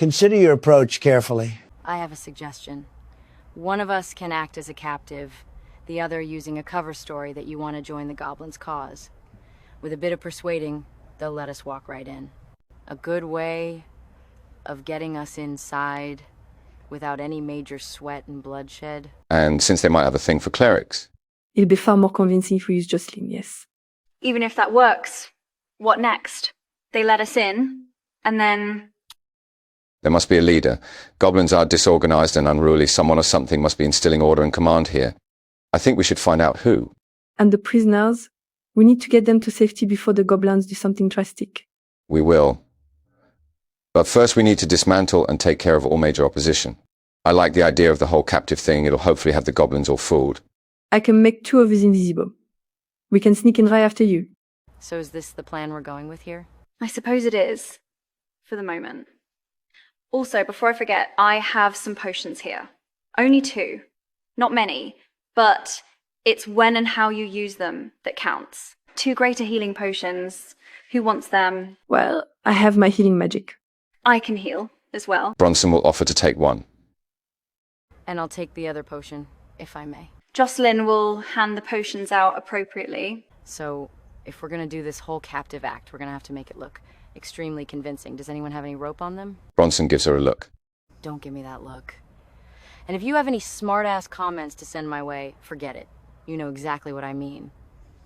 Consider your approach carefully. I have a suggestion. One of us can act as a captive, the other using a cover story that you want to join the goblins' cause. With a bit of persuading, they'll let us walk right in. A good way of getting us inside without any major sweat and bloodshed. And since they might have a thing for clerics. It'll be far more convincing if we use Jocelyn, yes. Even if that works, what next? They let us in, and then... There must be a leader. Goblins are disorganized and unruly. Someone or something must be instilling order and command here. I think we should find out who. And the prisoners? We need to get them to safety before the goblins do something drastic. We will. But first we need to dismantle and take care of all major opposition. I like the idea of the whole captive thing. It'll hopefully have the goblins all fooled. I can make 2 of us invisible. We can sneak in right after you. So is this the plan we're going with here? I suppose it is. For the moment. Also, before I forget, I have some potions here. Only 2. Not many, but it's when and how you use them that counts. 2 greater healing potions. Who wants them? Well, I have my healing magic. I can heal as well. Bronson will offer to take one. And I'll take the other potion, if I may. Jocelyn will hand the potions out appropriately. So, if we're gonna do this whole captive act, we're gonna have to make it look extremely convincing. Does anyone have any rope on them? Bronson gives her a look. Don't give me that look. And if you have any smart-ass comments to send my way, forget it. You know exactly what I mean.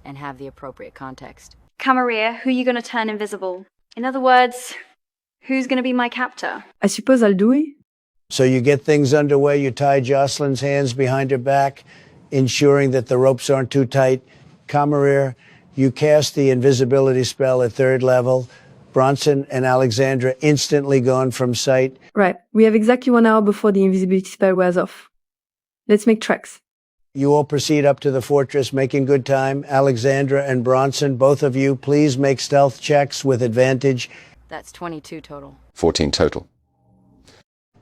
And have the appropriate context. Camarilla, who are you going to turn invisible? In other words, who's going to be my captor? I suppose I'll do it. So you get things underway, you tie Jocelyn's hands behind her back, ensuring that the ropes aren't too tight. Camarilla, you cast the invisibility spell at 3rd level. Bronson and Alexandra instantly gone from sight. Right. We have exactly 1 hour before the invisibility spell wears off. Let's make tracks. You all proceed up to the fortress, making good time. Alexandra and Bronson, both of you, please make stealth checks with advantage. That's 22 total. 14 total.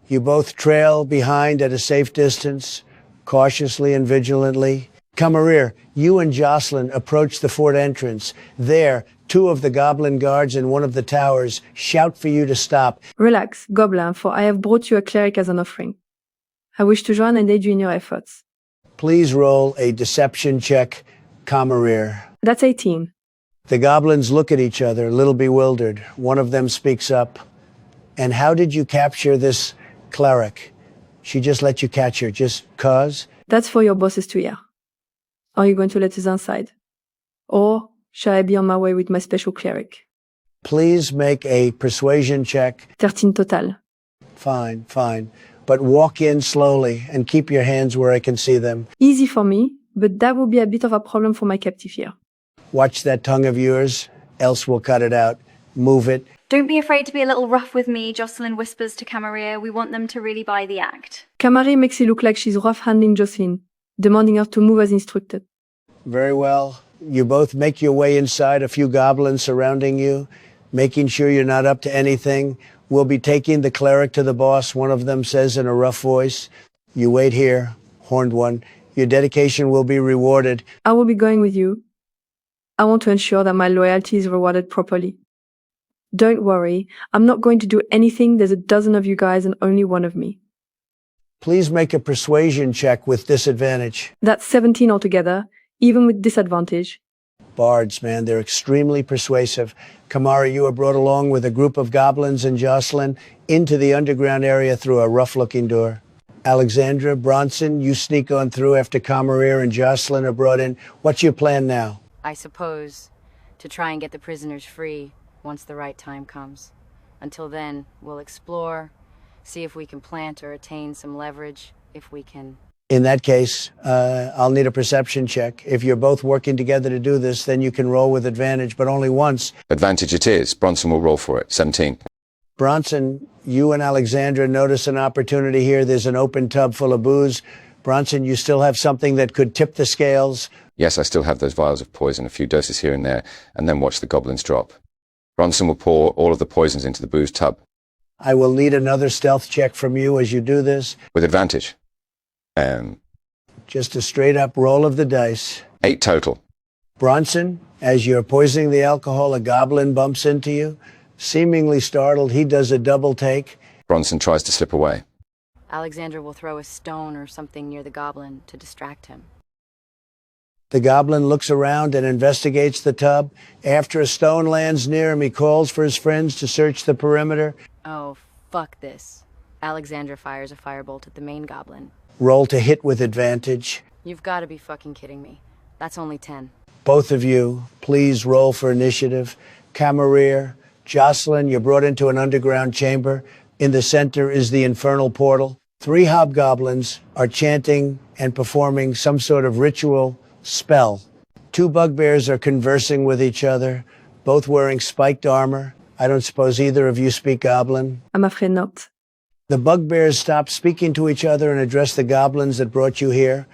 You both trail behind at a safe distance, cautiously and vigilantly. Camarilla, you and Jocelyn approach the fort entrance. There, 2 of the goblin guards in one of the towers shout for you to stop. Relax, Goblin, for I have brought you a cleric as an offering. I wish to join and aid you in your efforts. Please roll a deception check, Camarilla. That's 18. The goblins look at each other, a little bewildered. One of them speaks up. And how did you capture this cleric? She just let you catch her, just 'cause? That's for your bosses to hear. Are you going to let us inside? Or shall I be on my way with my special cleric? Please make a persuasion check. 13 total. Fine, fine. But walk in slowly and keep your hands where I can see them. Easy for me, but that will be a bit of a problem for my captive here. Watch that tongue of yours, else we'll cut it out. Move it. Don't be afraid to be a little rough with me, Jocelyn whispers to Camarilla. We want them to really buy the act. Camarilla makes it look like she's rough-handling Jocelyn, demanding her to move as instructed. Very well. You both make your way inside, a few goblins surrounding you, making sure you're not up to anything. We'll be taking the cleric to the boss, one of them says in a rough voice. You wait here, horned one. Your dedication will be rewarded. I will be going with you. I want to ensure that my loyalty is rewarded properly. Don't worry, I'm not going to do anything. There's a dozen of you guys and only one of me. Please make a persuasion check with disadvantage. That's 17 altogether, even with disadvantage. Bards, man, they're extremely persuasive. Camarilla, you are brought along with a group of goblins and Jocelyn into the underground area through a rough-looking door. Alexandra, Bronson, you sneak on through after Camarilla and Jocelyn are brought in. What's your plan now? I suppose to try and get the prisoners free once the right time comes. Until then, we'll explore, see if we can plant or attain some leverage, if we can. In that case, I'll need a perception check. If you're both working together to do this, then you can roll with advantage, but only once. Advantage it is. Bronson will roll for it. 17. Bronson, you and Alexandra notice an opportunity here. There's an open tub full of booze. Bronson, you still have something that could tip the scales. Yes, I still have those vials of poison, a few doses here and there, and then watch the goblins drop. Bronson will pour all of the poisons into the booze tub. I will need another stealth check from you as you do this. With advantage. Just a straight-up roll of the dice. 8 total. Bronson, as you're poisoning the alcohol, a goblin bumps into you. Seemingly startled, he does a double take. Bronson tries to slip away. Alexandra will throw a stone or something near the goblin to distract him. The goblin looks around and investigates the tub. After a stone lands near him, he calls for his friends to search the perimeter. Oh, fuck this. Alexandra fires a firebolt at the main goblin. Roll to hit with advantage. You've got to be fucking kidding me. That's only 10. Both of you, please roll for initiative. Camarier, Jocelyn, you're brought into an underground chamber. In the center is the infernal portal. 3 hobgoblins are chanting and performing some sort of ritual spell. 2 bugbears are conversing with each other, both wearing spiked armor. I don't suppose either of you speak goblin? I'm afraid not. The bugbears stop speaking to each other and address the goblins that brought you here.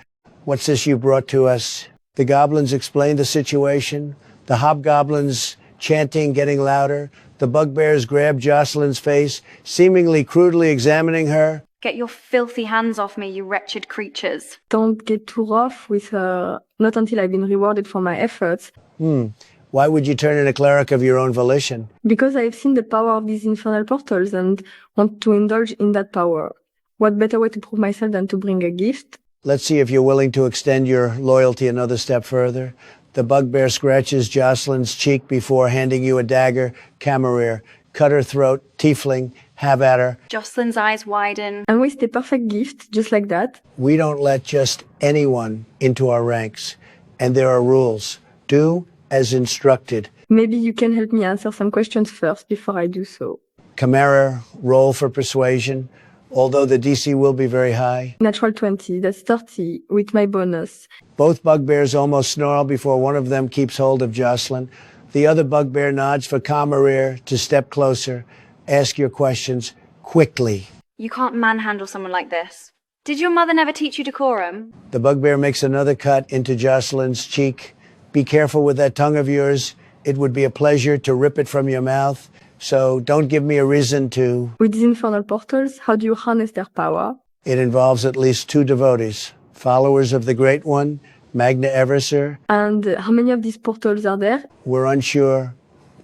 What's this you brought to us? The goblins explain the situation. The hobgoblins chanting, getting louder. The bugbears grab Jocelyn's face, seemingly crudely examining her. Get your filthy hands off me, you wretched creatures. Don't get too rough with her. Not until I've been rewarded for my efforts. Why would you turn in a cleric of your own volition? Because I've seen the power of these infernal portals and want to indulge in that power. What better way to prove myself than to bring a gift? Let's see if you're willing to extend your loyalty another step further. The bugbear scratches Jocelyn's cheek before handing you a dagger. Camarier, cut her throat, tiefling, have at her. Jocelyn's eyes widen. And waste a perfect gift, just like that. We don't let just anyone into our ranks. And there are rules. Do as instructed. Maybe you can help me answer some questions first before I do so. Camara, roll for persuasion, although the DC will be very high. Natural 20, that's 30 with my bonus. Both bugbears almost snarl before one of them keeps hold of Jocelyn. The other bugbear nods for Camarier to step closer. Ask your questions quickly. You can't manhandle someone like this. Did your mother never teach you decorum? The bugbear makes another cut into Jocelyn's cheek. Be careful with that tongue of yours. It would be a pleasure to rip it from your mouth. So don't give me a reason to. With these infernal portals, how do you harness their power? It involves at least 2 devotees, followers of the Great One, Magna Eversur. And how many of these portals are there? We're unsure.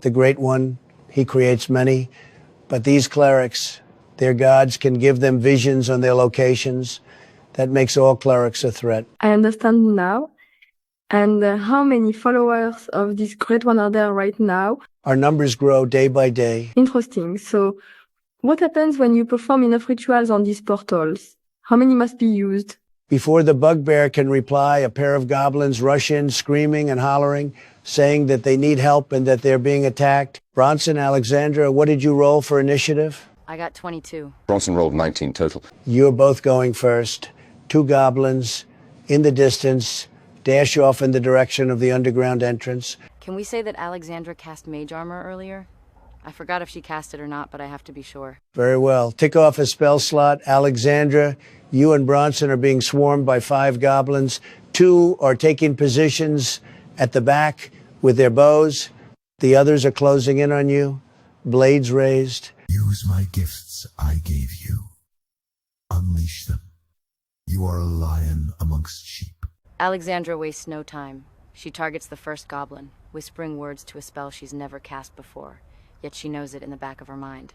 The Great One, he creates many. But these clerics, their gods can give them visions on their locations. That makes all clerics a threat. I understand now. And how many followers of this Great One are there right now? Our numbers grow day by day. Interesting. So, what happens when you perform enough rituals on these portals? How many must be used? Before the bugbear can reply, a pair of goblins rush in, screaming and hollering, saying that they need help and that they're being attacked. Bronson, Alexandra, what did you roll for initiative? I got 22. Bronson rolled 19 total. You're both going first. 2 goblins in the distance dash off in the direction of the underground entrance. Can we say that Alexandra cast mage armor earlier? I forgot if she cast it or not, but I have to be sure. Very well. Tick off a spell slot. Alexandra, you and Bronson are being swarmed by 5 goblins. 2 are taking positions at the back with their bows. The others are closing in on you, blades raised. Use my gifts I gave you. Unleash them. You are a lion amongst sheep. Alexandra wastes no time. She targets the first goblin, whispering words to a spell she's never cast before, yet she knows it in the back of her mind.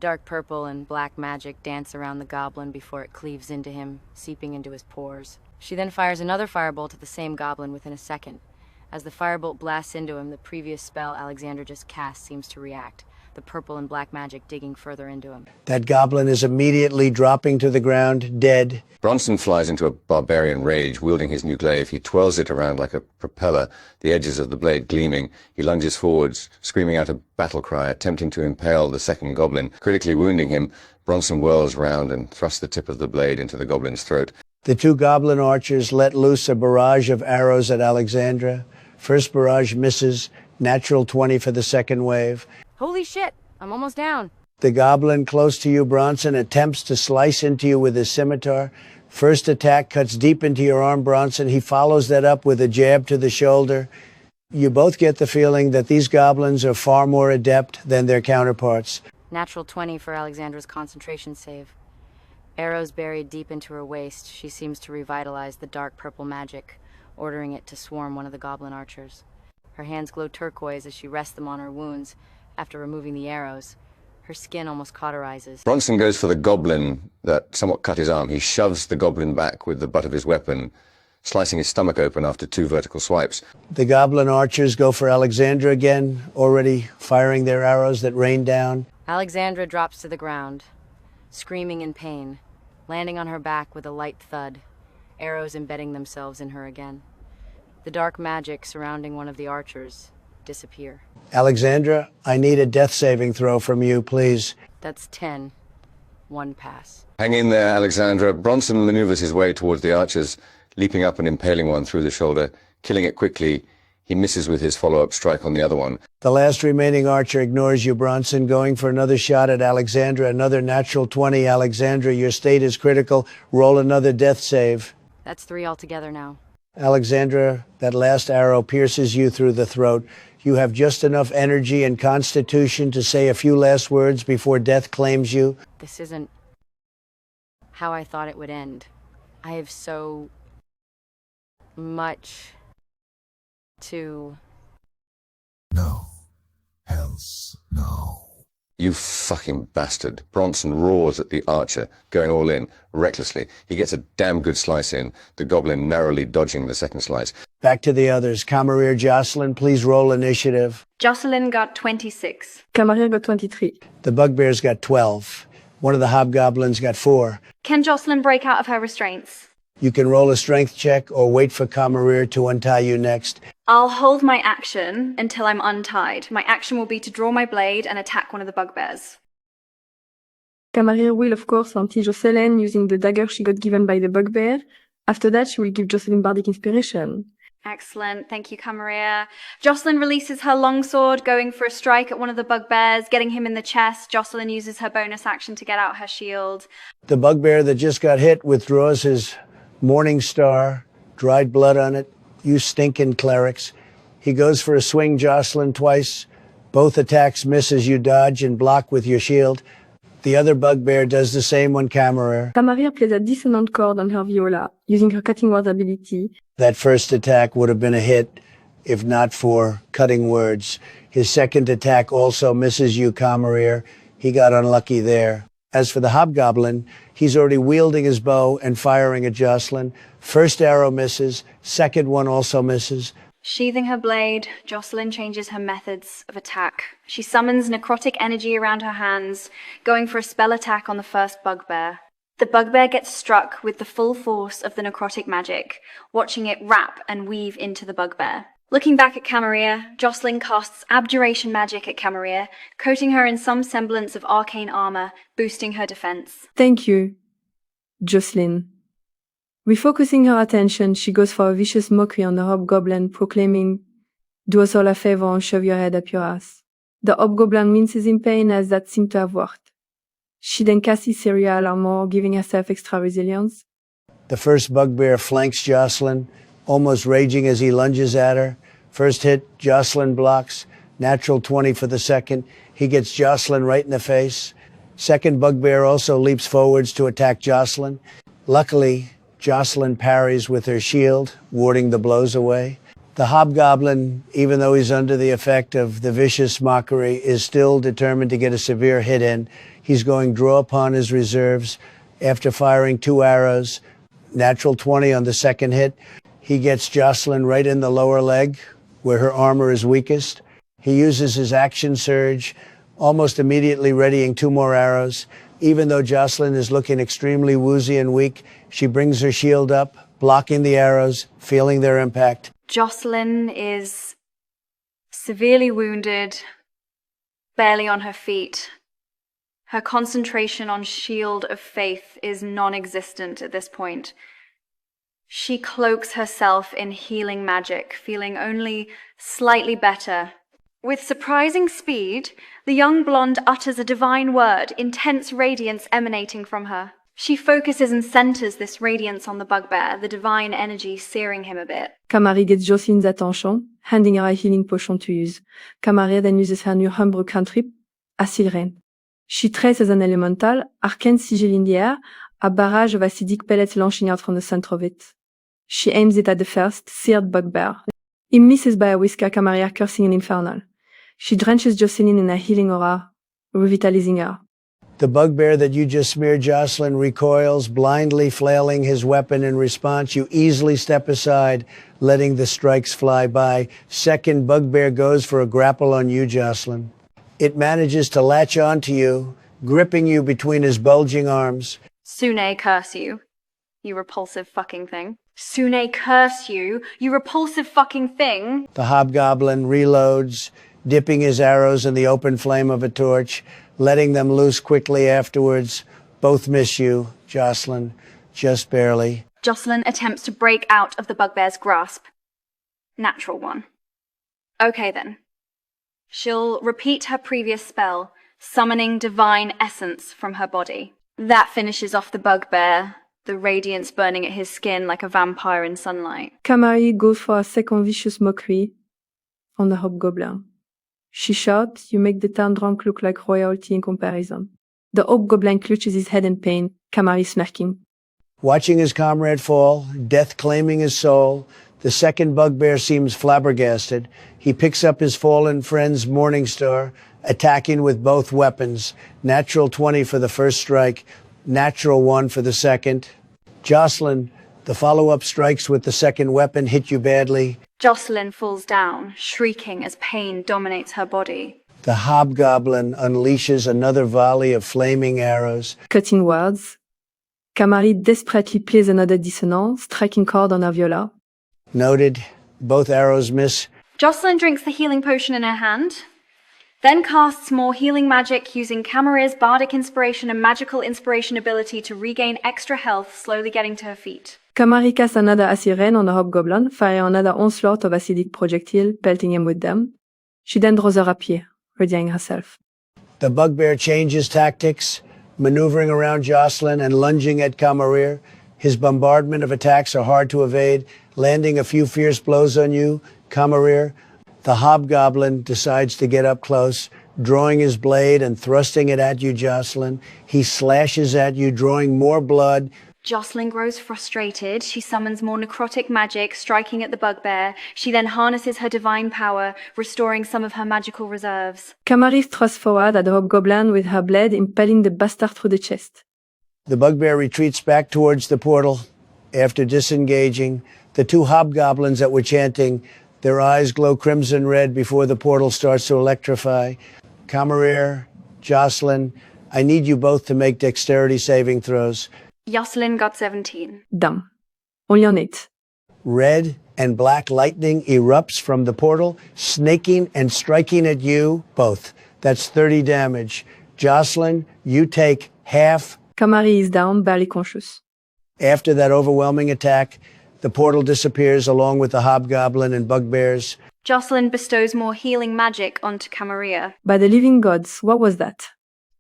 Dark purple and black magic dance around the goblin before it cleaves into him, seeping into his pores. She then fires another firebolt at the same goblin within a second. As the firebolt blasts into him, the previous spell Alexandra just cast seems to react, the purple and black magic digging further into him. That goblin is immediately dropping to the ground, dead. Bronson flies into a barbarian rage, wielding his new glaive. He twirls it around like a propeller, the edges of the blade gleaming. He lunges forwards, screaming out a battle cry, attempting to impale the second goblin. Critically wounding him, Bronson whirls round and thrusts the tip of the blade into the goblin's throat. The 2 goblin archers let loose a barrage of arrows at Alexandra. First barrage misses, natural 20 for the second wave. Holy shit! I'm almost down. The goblin close to you, Bronson, attempts to slice into you with his scimitar. First attack cuts deep into your arm, Bronson. He follows that up with a jab to the shoulder. You both get the feeling that these goblins are far more adept than their counterparts. Natural 20 for Alexandra's concentration save. Arrows buried deep into her waist, she seems to revitalize the dark purple magic, ordering it to swarm one of the goblin archers. Her hands glow turquoise as she rests them on her wounds after removing the arrows. Her skin almost cauterizes. Bronson goes for the goblin that somewhat cut his arm. He shoves the goblin back with the butt of his weapon, slicing his stomach open after 2 vertical swipes. The goblin archers go for Alexandra again, already firing their arrows that rain down. Alexandra drops to the ground, screaming in pain, landing on her back with a light thud, arrows embedding themselves in her again. The dark magic surrounding one of the archers disappear. Alexandra, I need a death saving throw from you, please. That's 10. 1 pass. Hang in there, Alexandra. Bronson maneuvers his way towards the archers, leaping up and impaling one through the shoulder, killing it quickly. He misses with his follow-up strike on the other one. The last remaining archer ignores you, Bronson, going for another shot at Alexandra. Another natural 20. Alexandra, your state is critical. Roll another death save. That's 3 altogether now. Alexandra, that last arrow pierces you through the throat. You have just enough energy and constitution to say a few last words before death claims you. This isn't how I thought it would end. I have so much to... No. Else no. You fucking bastard. Bronson roars at the archer, going all in, recklessly. He gets a damn good slice in, the goblin narrowly dodging the second slice. Back to the others. Camerier Jocelyn, please roll initiative. Jocelyn got 26. Camarier got 23. The bugbears got 12. One of the hobgoblins got 4. Can Jocelyn break out of her restraints? You can roll a strength check or wait for Camerier to untie you next. I'll hold my action until I'm untied. My action will be to draw my blade and attack one of the bugbears. Camarier will, of course, untie Jocelyn using the dagger she got given by the bugbear. After that, she will give Jocelyn bardic inspiration. Excellent. Thank you, Camerier. Jocelyn releases her longsword, going for a strike at one of the bugbears, getting him in the chest. Jocelyn uses her bonus action to get out her shield. The bugbear that just got hit withdraws his morning star, dried blood on it. You stinking clerics. He goes for a swing, Jocelyn, twice. Both attacks miss as you dodge and block with your shield. The other bugbear does the same on Camerier. Camarier plays a dissonant chord on her viola, using her cutting words ability. That first attack would have been a hit if not for cutting words. His second attack also misses you, Camerier. He got unlucky there. As for the hobgoblin, he's already wielding his bow and firing at Jocelyn. First arrow misses, second one also misses. Sheathing her blade, Jocelyn changes her methods of attack. She summons necrotic energy around her hands, going for a spell attack on the first bugbear. The bugbear gets struck with the full force of the necrotic magic, watching it wrap and weave into the bugbear. Looking back at Camerier, Jocelyn casts Abjuration magic at Camerier, coating her in some semblance of arcane armor, boosting her defense. Thank you, Jocelyn. Refocusing her attention, she goes for a vicious mockery on the hobgoblin, proclaiming, "Do us all a favor and shove your head up your ass." The hobgoblin winces in pain as that seemed to have worked. She then casts Serial Armor, giving herself extra resilience. The first bugbear flanks Jocelyn, almost raging as he lunges at her. First hit, Jocelyn blocks. Natural 20 for the second. He gets Jocelyn right in the face. Second bugbear also leaps forwards to attack Jocelyn. Luckily, Jocelyn parries with her shield, warding the blows away. The hobgoblin, even though he's under the effect of the vicious mockery, is still determined to get a severe hit in. He's going draw upon his reserves after firing 2 arrows. Natural 20 on the second hit. He gets Jocelyn right in the lower leg, where her armor is weakest. He uses his action surge, almost immediately readying 2 more arrows. Even though Jocelyn is looking extremely woozy and weak, she brings her shield up, blocking the arrows, feeling their impact. Jocelyn is severely wounded, barely on her feet. Her concentration on Shield of Faith is non-existent at this point. She cloaks herself in healing magic, feeling only slightly better. With surprising speed, the young blonde utters a divine word, intense radiance emanating from her. She focuses and centers this radiance on the bugbear, the divine energy searing him a bit. Camari gets Jocelyn's attention, handing her a healing potion to use. Camari then uses her new homebrew cantrip, Acid Rain. She traces an elemental, arcane sigil in the air, a barrage of acidic pellets launching out from the center of it. She aims it at the first, seared bugbear. It misses by a whisker, Camari cursing an infernal. She drenches Jocelyn in a healing aura, revitalizing her. The bugbear that you just smeared Jocelyn recoils, blindly flailing his weapon in response. You easily step aside, letting the strikes fly by. Second bugbear goes for a grapple on you, Jocelyn. It manages to latch onto you, gripping you between his bulging arms. Sune, curse you. You repulsive fucking thing. Sune, curse you. You repulsive fucking thing. The hobgoblin reloads, dipping his arrows in the open flame of a torch, letting them loose quickly afterwards. Both miss you, Jocelyn, just barely. Jocelyn attempts to break out of the bugbear's grasp. Natural one. Okay then. She'll repeat her previous spell, summoning divine essence from her body. That finishes off the bugbear, the radiance burning at his skin like a vampire in sunlight. Kamari goes for a second vicious mockery on the hobgoblin. She shouts, "You make the town drunk look like royalty in comparison." The hobgoblin clutches his head in pain, Kamari smirking. Watching his comrade fall, death claiming his soul, the second bugbear seems flabbergasted. He picks up his fallen friend's morning star, attacking with both weapons. Natural 20 for the first strike, natural 1 for the second. Jocelyn, the follow-up strikes with the second weapon hit you badly. Jocelyn falls down, shrieking as pain dominates her body. The hobgoblin unleashes another volley of flaming arrows. Cutting words, Kamari desperately plays another dissonance, striking chord on her viola. Noted. Both arrows miss. Jocelyn drinks the healing potion in her hand, then casts more healing magic using Camaria's bardic inspiration and magical inspiration ability to regain extra health, slowly getting to her feet. Kamari casts another acid rain on the hobgoblin, firing another onslaught of acidic projectile, pelting him with them. She then draws her rapier, readying herself. The bugbear changes tactics, maneuvering around Jocelyn and lunging at Kamarir. His bombardment of attacks are hard to evade, landing a few fierce blows on you, Kamarir. The hobgoblin decides to get up close, drawing his blade and thrusting it at you, Jocelyn. He slashes at you, drawing more blood. Jocelyn grows frustrated. She summons more necrotic magic, striking at the bugbear. She then harnesses her divine power, restoring some of her magical reserves. Kamari thrusts forward at the hobgoblin with her blade, impaling the bastard through the chest. The bugbear retreats back towards the portal. After disengaging, the two hobgoblins that were chanting, their eyes glow crimson red before the portal starts to electrify. Kamarir, Jocelyn, I need you both to make dexterity saving throws. Jocelyn got 17. Damn. Only on 8. Red and black lightning erupts from the portal, snaking and striking at you both. That's 30 damage. Jocelyn, you take half. Kamari is down, barely conscious. After that overwhelming attack, the portal disappears along with the hobgoblin and bugbears. Jocelyn bestows more healing magic onto Camaria. By the living gods, what was that?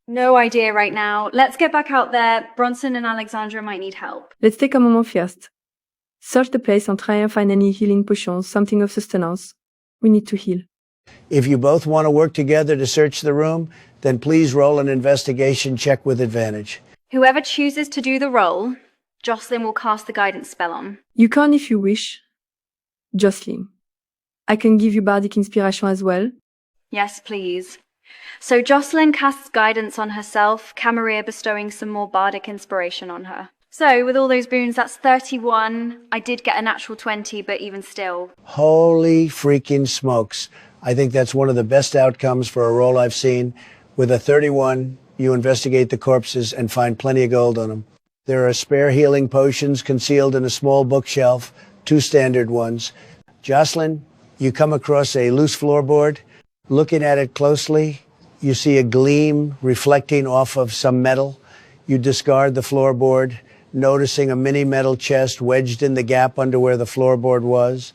No idea right now. Let's get back out there. Bronson and Alexandra might need help. Let's take a moment first. Search the place and try and find any healing potions, something of sustenance. We need to heal. If you both want to work together to search the room, then please roll an investigation check with advantage. Whoever chooses to do the roll, Jocelyn will cast the guidance spell on. You can if you wish. Jocelyn, I can give you bardic inspiration as well. Yes, please. So Jocelyn casts guidance on herself, Camaria bestowing some more bardic inspiration on her. So with all those boons, that's 31. I did get a natural 20, but even still. Holy freaking smokes. I think that's one of the best outcomes for a roll I've seen. With a 31, you investigate the corpses and find plenty of gold on them. There are spare healing potions concealed in a small bookshelf, 2 standard ones. Jocelyn, you come across a loose floorboard. Looking at it closely, you see a gleam reflecting off of some metal. You discard the floorboard, noticing a mini metal chest wedged in the gap under where the floorboard was.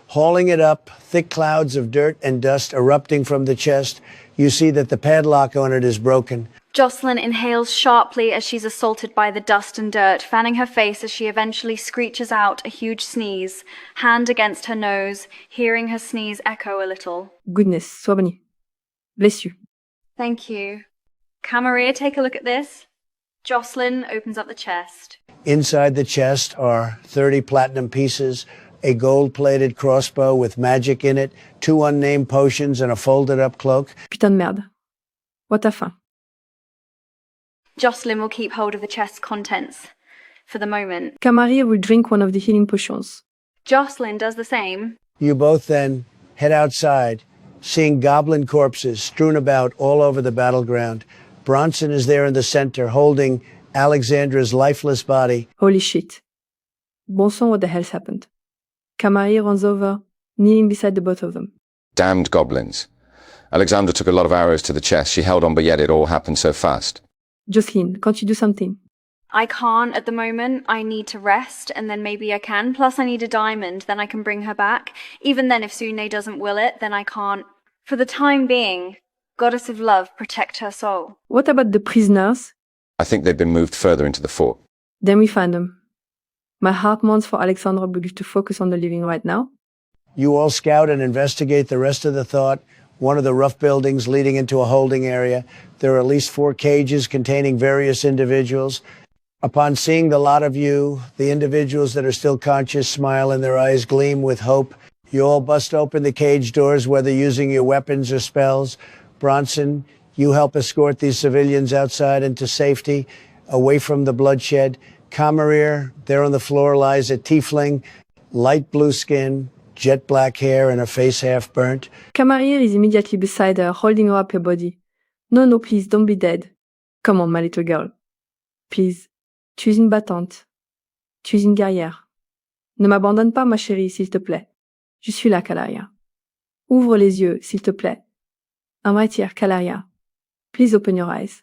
Hauling it up, thick clouds of dirt and dust erupting from the chest, you see that the padlock on it is broken. Jocelyn inhales sharply as she's assaulted by the dust and dirt, fanning her face as she eventually screeches out a huge sneeze, hand against her nose, hearing her sneeze echo a little. Goodness, sois béni. Bless you. Thank you. Camaria, take a look at this. Jocelyn opens up the chest. Inside the chest are 30 platinum pieces, a gold-plated crossbow with magic in it, 2 unnamed potions, and a folded-up cloak. Putain de merde. What a fin. Jocelyn will keep hold of the chest's contents for the moment. Camaria will drink one of the healing potions. Jocelyn does the same. You both then head outside, seeing goblin corpses strewn about all over the battleground. Bronson is there in the center, holding Alexandra's lifeless body. Holy shit. Bon sang, what the hell's happened? Camaria runs over, kneeling beside the both of them. Damned goblins. Alexandra took a lot of arrows to the chest. She held on, but yet it all happened so fast. Jocelyn, can't you do something? I can't at the moment. I need to rest, and then maybe I can. Plus, I need a diamond, then I can bring her back. Even then, if Sune doesn't will it, then I can't. For the time being, Goddess of Love, protect her soul. What about the prisoners? I think they've been moved further into the fort. Then we find them. My heart mourns for Alexandra, but we have to focus on the living right now. You all scout and investigate the rest of the thought, one of the rough buildings leading into a holding area. There are at least 4 cages containing various individuals. Upon seeing the lot of you, the individuals that are still conscious smile and their eyes gleam with hope. You all bust open the cage doors, whether using your weapons or spells. Bronson, you help escort these civilians outside into safety, away from the bloodshed. Camarir, there on the floor lies a tiefling, light blue skin, jet black hair, and a face half burnt. Camaria is immediately beside her, holding her up her body. No, please, don't be dead. Come on, my little girl. Please. Tu es une battante. Tu es une guerrière. Ne m'abandonne pas, ma chérie, s'il te plaît. Je suis là, Calaria. Ouvre les yeux, s'il te plaît. I'm right here, Calaria. Please open your eyes.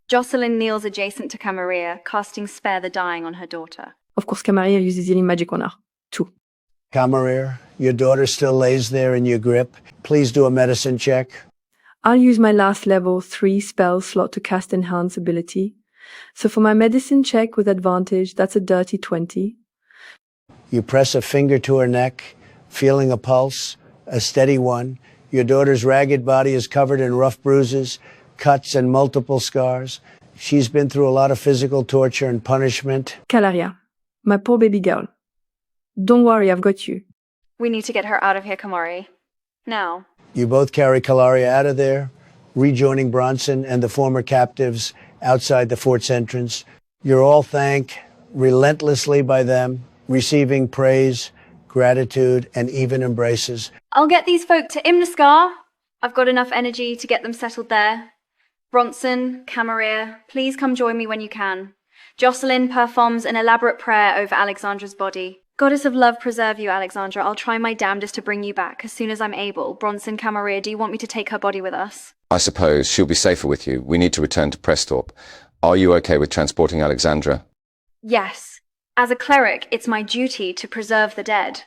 Jocelyn kneels adjacent to Camaria, casting Spare the Dying on her daughter. Of course, Camaria uses healing magic on her, too. Camarir, your daughter still lays there in your grip. Please do a medicine check. I'll use my last level 3 spell slot to cast Enhance ability. So for my medicine check with advantage, that's a dirty 20. You press a finger to her neck, feeling a pulse, a steady one. Your daughter's ragged body is covered in rough bruises, cuts, and multiple scars. She's been through a lot of physical torture and punishment. Calaria, my poor baby girl. Don't worry, I've got you. We need to get her out of here, Kamari. Now. You both carry Calaria out of there, rejoining Bronson and the former captives outside the fort's entrance. You're all thanked relentlessly by them, receiving praise, gratitude, and even embraces. I'll get these folk to Imnaskar. I've got enough energy to get them settled there. Bronson, Camaria, please come join me when you can. Jocelyn performs an elaborate prayer over Alexandra's body. Goddess of Love preserve you, Alexandra. I'll try my damnedest to bring you back as soon as I'm able. Bronson, Camaria, do you want me to take her body with us? I suppose she'll be safer with you. We need to return to Presthorpe. Are you okay with transporting Alexandra? Yes. As a cleric, it's my duty to preserve the dead.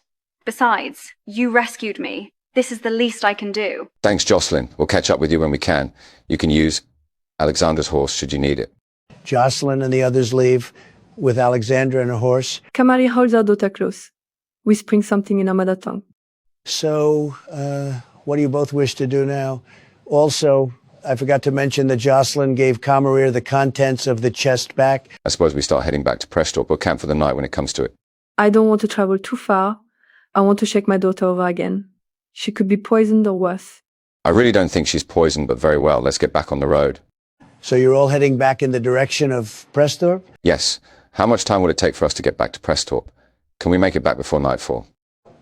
Besides, you rescued me. This is the least I can do. Thanks, Jocelyn. We'll catch up with you when we can. You can use Alexandra's horse should you need it. Jocelyn and the others leave with Alexandra and her horse. Camaria holds her daughter close, whispering something in her mother tongue. So, what do you both wish to do now? Also, I forgot to mention that Jocelyn gave Camarir the contents of the chest back. I suppose we start heading back to Presthorpe. We'll camp for the night when it comes to it. I don't want to travel too far. I want to check my daughter over again. She could be poisoned or worse. I really don't think she's poisoned, but very well. Let's get back on the road. So you're all heading back in the direction of Presthorpe? Yes. How much time will it take for us to get back to Presthorpe? Can we make it back before nightfall?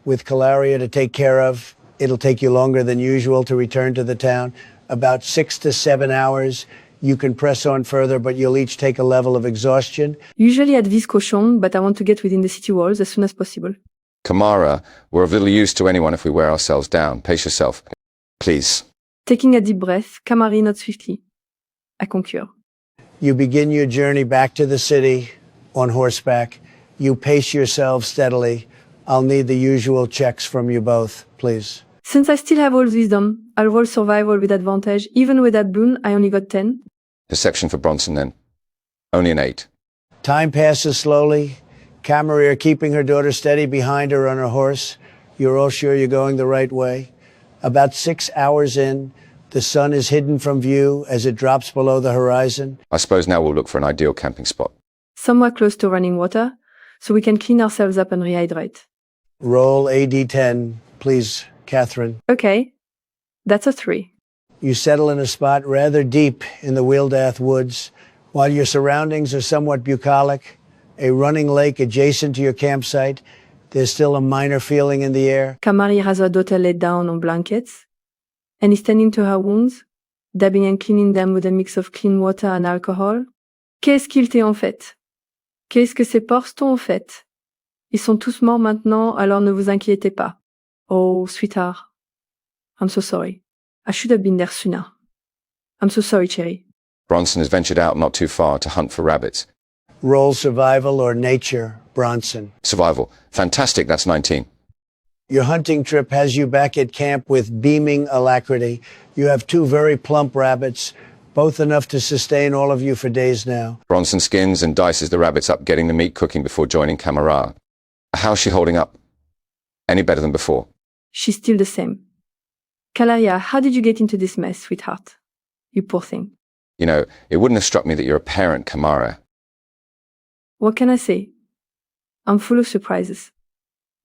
With Calaria to take care of, it'll take you longer than usual to return to the town. About 6 to 7 hours. You can press on further, but you'll each take a level of exhaustion. Usually at vis cochon, but I want to get within the city walls as soon as possible. Kamara, we're of little use to anyone if we wear ourselves down. Pace yourself. Please. Taking a deep breath, Camaria nods swiftly. I concur. You begin your journey back to the city on horseback. You pace yourselves steadily. I'll need the usual checks from you both, please. Since I still have all wisdom, I'll roll survival with advantage. Even with that boon, I only got 10. Perception for Bronson then. Only an 8. Time passes slowly. Camarir keeping her daughter steady behind her on her horse. You're all sure you're going the right way. About 6 hours in, the sun is hidden from view as it drops below the horizon. I suppose now we'll look for an ideal camping spot. Somewhere close to running water, so we can clean ourselves up and rehydrate. Roll AD10, please, Catherine. Okay, that's a 3. You settle in a spot rather deep in the Wheeldath woods, While your surroundings are somewhat bucolic, a running lake adjacent to your campsite, there's still a minor feeling in the air. Kamari has her daughter laid down on blankets and is tending to her wounds, dabbing and cleaning them with a mix of clean water and alcohol. Qu'est-ce qu'il t'est en fait? Qu'est-ce que ces porcs t'ont en fait? Ils sont tous morts maintenant, alors ne vous inquiétez pas. Oh, sweetheart. I'm so sorry. I should have been there sooner. I'm so sorry, Cherry. Bronson has ventured out not too far to hunt for rabbits. Roll survival or nature, Bronson. Survival. Fantastic, that's 19. Your hunting trip has you back at camp with beaming alacrity. You have 2 very plump rabbits, both enough to sustain all of you for days now. Bronson skins and dices the rabbits up, getting the meat cooking before joining Kamara. How's she holding up? Any better than before? She's still the same. Kalaria, how did you get into this mess, sweetheart? You poor thing. You know, it wouldn't have struck me that you're a parent, Kamara. What can I say? I'm full of surprises.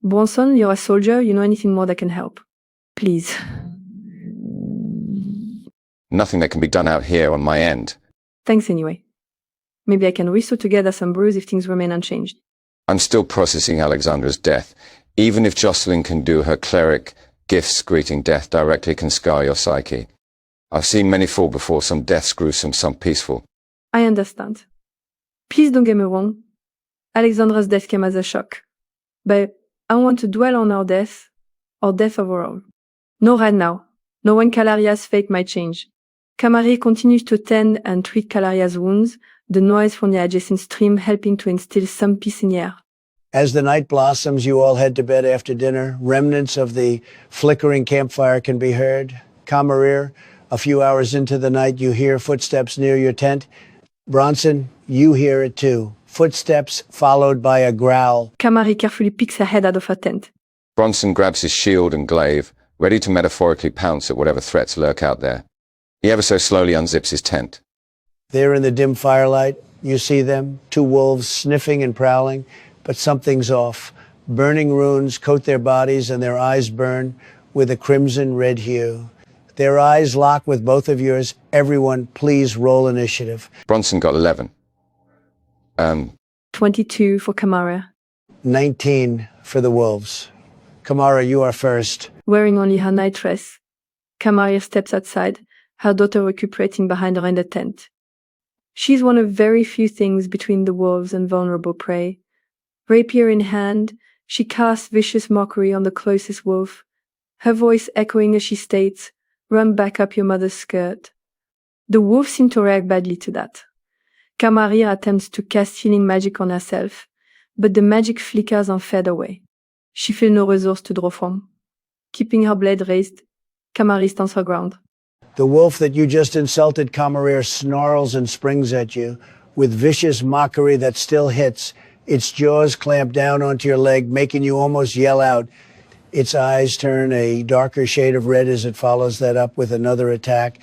Bronson, you're a soldier, you know anything more that can help. Please. Nothing that can be done out here on my end. Thanks anyway. Maybe I can whistle together some brews if things remain unchanged. I'm still processing Alexandra's death. Even if Jocelyn can do her cleric gifts, greeting death directly can scar your psyche. I've seen many fall before, some deaths gruesome, some peaceful. I understand. Please don't get me wrong. Alexandra's death came as a shock. But I want to dwell on our death overall. No right now. No when Kalaria's fate might change. Kamari continues to tend and treat Kalaria's wounds, the noise from the adjacent stream helping to instill some peace in the air. As the night blossoms, you all head to bed after dinner. Remnants of the flickering campfire can be heard. Kamarir, a few hours into the night, you hear footsteps near your tent. Bronson, you hear it too. Footsteps followed by a growl. Kamari carefully peeks her head out of her tent. Bronson grabs his shield and glaive, ready to metaphorically pounce at whatever threats lurk out there. He ever so slowly unzips his tent. There in the dim firelight, you see them, 2 wolves sniffing and prowling, but something's off. Burning runes coat their bodies and their eyes burn with a crimson red hue. Their eyes lock with both of yours. Everyone, please roll initiative. Bronson got 11. 22 for Kamara. 19 for the wolves. Kamara, you are first. Wearing only her nightdress, Kamari steps outside, her daughter recuperating behind her in the tent. She's one of very few things between the wolves and vulnerable prey. Rapier in hand, she casts vicious mockery on the closest wolf, her voice echoing as she states, "Run back up your mother's skirt." The wolf seemed to react badly to that. Kamari attempts to cast healing magic on herself, but the magic flickers and fades away. She feels no resource to draw from. Keeping her blade raised, Kamari stands her ground. The wolf that you just insulted, Kamarir, snarls and springs at you with vicious mockery that still hits. Its jaws clamp down onto your leg, making you almost yell out. Its eyes turn a darker shade of red as it follows that up with another attack.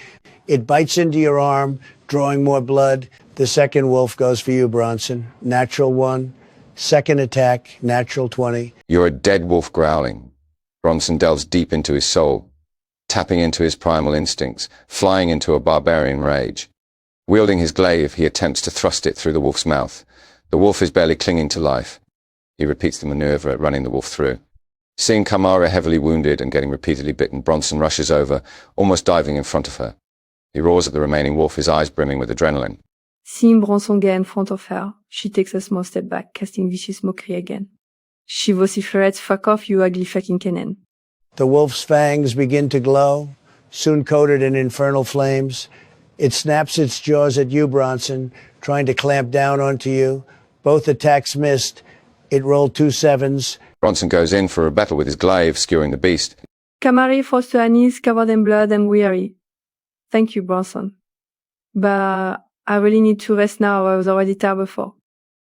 It bites into your arm, drawing more blood. The second wolf goes for you, Bronson. Natural 1. Second attack, natural 20. You're a dead wolf growling. Bronson delves deep into his soul, tapping into his primal instincts, flying into a barbarian rage. Wielding his glaive, he attempts to thrust it through the wolf's mouth. The wolf is barely clinging to life. He repeats the maneuver, running the wolf through. Seeing Kamara heavily wounded and getting repeatedly bitten, Bronson rushes over, almost diving in front of her. He roars at the remaining wolf, his eyes brimming with adrenaline. Seeing Bronson get in front of her, she takes a small step back, casting vicious mockery again. She vociferates, "Fuck off, you ugly fucking cannon." The wolf's fangs begin to glow, soon coated in infernal flames. It snaps its jaws at you, Bronson, trying to clamp down onto you. Both attacks missed. It rolled 2 sevens. Bronson goes in for a battle with his glaive, skewering the beast. Kamari falls to her knees, covered in blood and weary. "Thank you, Bronson. But I really need to rest now. I was already tired before.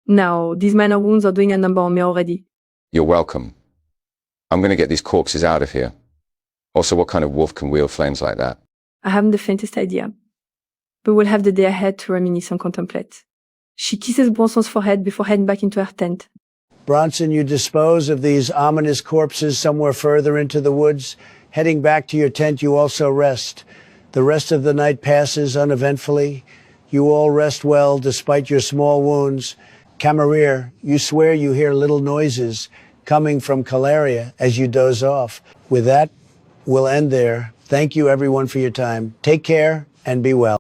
Now, these minor wounds are doing a number on me already." You're welcome. I'm going to get these corpses out of here. Also, what kind of wolf can wield flames like that? I haven't the faintest idea. But we'll have the day ahead to reminisce and contemplate. She kisses Bronson's forehead before heading back into her tent. Bronson, you dispose of these ominous corpses somewhere further into the woods. Heading back to your tent, you also rest. The rest of the night passes uneventfully. You all rest well despite your small wounds. Camarir, you swear you hear little noises coming from Calaria as you doze off. With that, we'll end there. Thank you everyone for your time. Take care and be well.